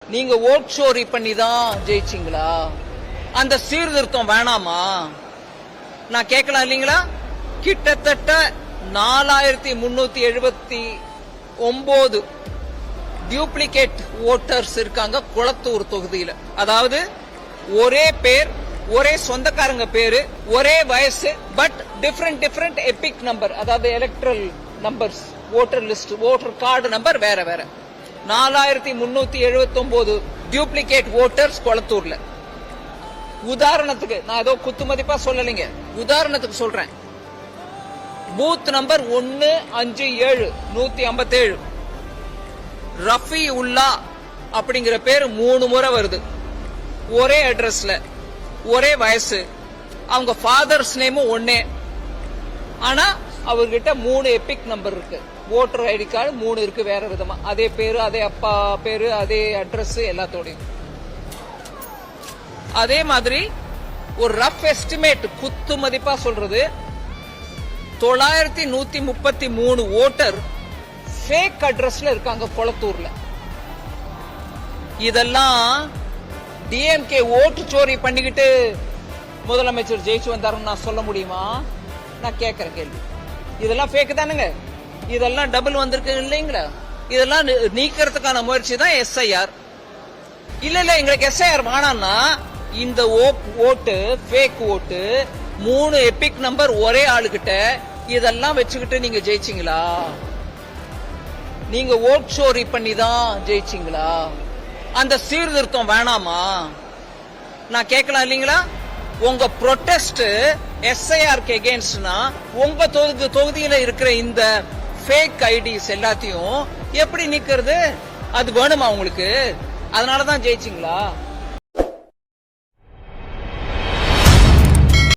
நீங்க ஓட் சோரி பண்ணி தான் ஜெயிச்சிங்களா? அந்த சீர்திருத்தம் வேணாமா? நான் கேட்கலாம் இல்லீங்களா? கிட்டத்தட்ட 4379 டியூப்ளிகேட் ஓட்டர்ஸ் இருக்காங்க குளத்தூர் தொகுதியில. அதாவது ஒரே பேர், ஒரே சொந்தக்காரங்க பேரு, ஒரே வயசு, பட் டிஃபரெண்ட் எபிக் நம்பர், அதாவது electoral numbers, voter list, voter card number வேற வேற. 4379 டியூப்ளிகேட் ஓட்டர்ஸ் குளத்தூர்ல. உதாரணத்துக்கு நான் ஏதோ குத்து மதிப்பா சொல்லலைங்க, உதாரணத்துக்கு சொல்றேன். பூத் நம்பர் 157 157 ரஃபி உல்லா அப்படிங்கிற பேர் 3 முறை வருது. ஒரே அட்ரஸ்ல, ஒரே வயசு, அவங்க ஃபாதர்ஸ் நேமும் ஒன்னே. ஆனா அவர்கிட்ட 3 எபிக் நம்பர் இருக்கு. ஓட்டர் ஐடி கார்டு 3 இருக்கு வேற விதமா. அதே பேரு, அதே அப்பா பேரு, அதே அட்ரஸ் எல்லாத்தோடையும். அதே மாதிரி ஒரு ரஃப் எஸ்டிமேட் குத்து மதிப்பா சொல்றது 9133 ஓட்டர் ஃபேக் அட்ரஸ்ல இருக்காங்க குளத்தூர்ல. இதெல்லாம் டிஎம்கே ஓட்டு சோரி பண்ணிக்கிட்டு முதலமைச்சர் ஜெயிச்சு வந்தாருன்னு நான் சொல்ல முடியுமா? நான் கேட்கிறேன் கேள்வி. இதெல்லாம் ஃபேக் தானுங்க. இதெல்லாம் டபுள் வந்திருக்கு இல்லைங்களா? இதெல்லாம் நீக்கிறதுக்கான முயற்சி தான் எஸ்ஐஆர். இல்ல எங்களுக்கு எஸ்ஐஆர் வேணாம்னா இந்த ஓட்டு ஃபேக் ஓட்டு 3 எபிக் நம்பர் ஒரே ஆளுகிட்ட இதெல்லாம் வச்சுக்கிட்டு நீங்க ஜெயிச்சீங்களா? நீங்க ஓட் சோரி பண்ணி தான் ஜெயிச்சீங்களா? அந்த சீர்திருத்தம் வேணாமா? நான் கேட்கலாம் இல்லீங்களா? உங்க ப்ரொடெஸ்ட் எஸ்ஐஆருக்கு எகெயின்ஸ்ட்னா உங்க தொகுதியில இருக்கிற இந்த ஃபேக் ஐடிஸ் எல்லாத்தையும் எப்படி நீக்கிறது? அது வேணுமா உங்களுக்கு? அதனாலதான் ஜெயிச்சீங்களா?